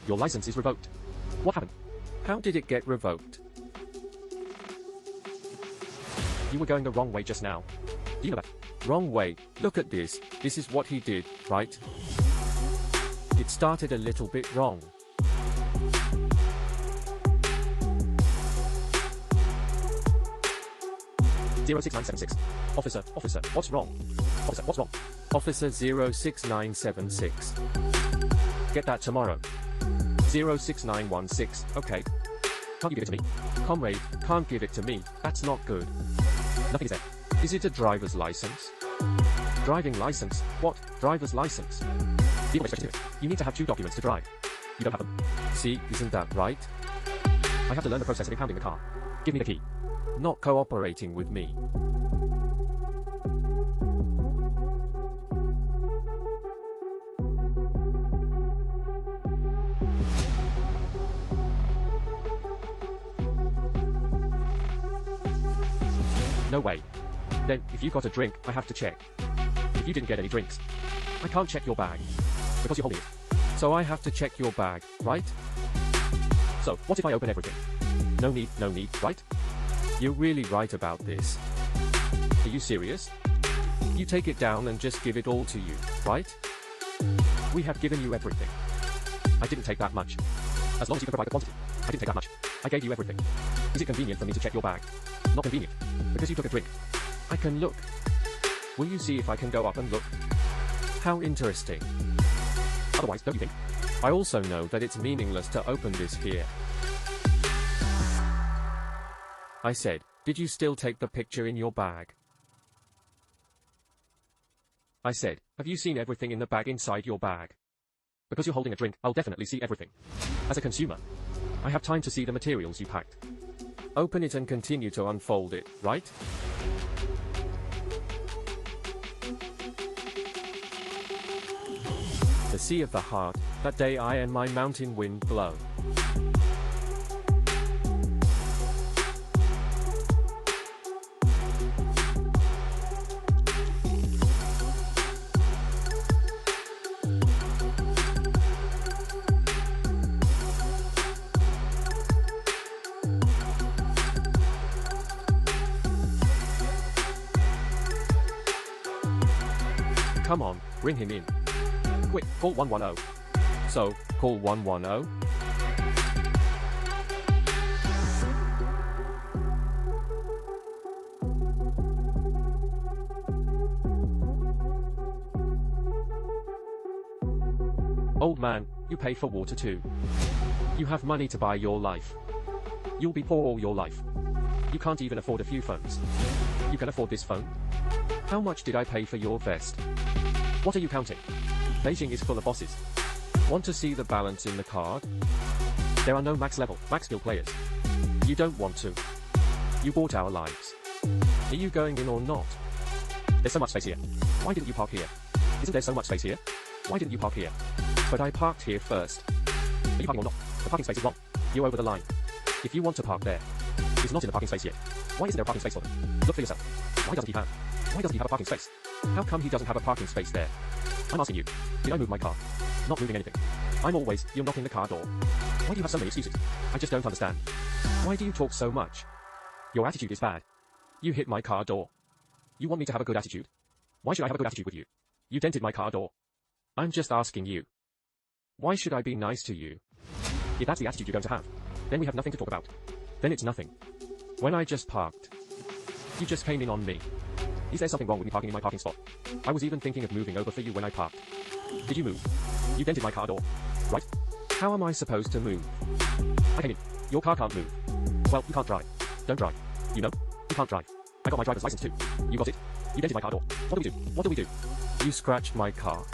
Your license is revoked. What happened? How did it get revoked? You were going the wrong way just now. Do you know that? Wrong way. Look at this. This is what he did, right? It started a little bit wrong. Zero 6976. Officer, what's wrong? Officer, what's wrong? Officer 06976. Get that tomorrow. 06916. Okay. Can't you give it to me? Comrade, can't give it to me. That's not good. Nothing is there. Is it a driver's license? Driving license? What? Driver's license? Be honest to it. You need to have 2 documents to drive. You don't have them. See, isn't that right? I have to learn the process of impounding the car. Give me the key. Not cooperating with me. No way. Then, if you got a drink, I have to check. If you didn't get any drinks, I can't check your bag. Because you're holding it. So I have to check your bag, right? So, what if I open everything? No need, right? You're really right about this. Are you serious? You take it down and just give it all to you, right? We have given you everything. I didn't take that much. As long as you can provide the quantity. I didn't take that much. I gave you everything. Is it convenient for me to check your bag? Not convenient. Because you took a drink. I can look. Will you see if I can go up and look? How interesting. Otherwise, don't you think? I also know that it's meaningless to open this here. I said, did you still take the picture in your bag? I said, have you seen everything in the bag inside your bag? Because you're holding a drink, I'll definitely see everything. As a consumer, I have time to see the materials you packed. Open it and continue to unfold it, right? The sea of the heart, that day I and my mountain wind blow. Come on, bring him in. Quick, call 110. So, call 110? Old man, you pay for water too. You have money to buy your life. You'll be poor all your life. You can't even afford a few phones. You can afford this phone? How much did I pay for your vest? What are you counting? Beijing is full of bosses. Want to see the balance in the card? There are no max skill players. You don't want to. You bought our lives. Are you going in or not? There's so much space here. Why didn't you park here? Isn't there so much space here? Why didn't you park here? But I parked here first. Are you parking or not? The parking space is wrong. You're over the line. If you want to park there. He's not in the parking space yet. Why isn't there a parking space for them? Look for yourself. Why doesn't he have a parking space? How come he doesn't have a parking space there? I'm asking you. Did I move my car? Not moving anything. You're knocking the car door. Why do you have so many excuses? I just don't understand. Why do you talk so much? Your attitude is bad. You hit my car door. You want me to have a good attitude? Why should I have a good attitude with you? You dented my car door. I'm just asking you. Why should I be nice to you? If that's the attitude you're going to have, then we have nothing to talk about. Then it's nothing. When I just parked, you just came in on me. Is there something wrong with me parking in my parking spot? I was even thinking of moving over for you when I parked. Did you move? You dented my car door, right? How am I supposed to move? I came in. Your car can't move. Well, you can't drive. Don't drive. You know? You can't drive. I got my driver's license too. You got it. You dented my car door. What do we do? What do we do? You scratched my car.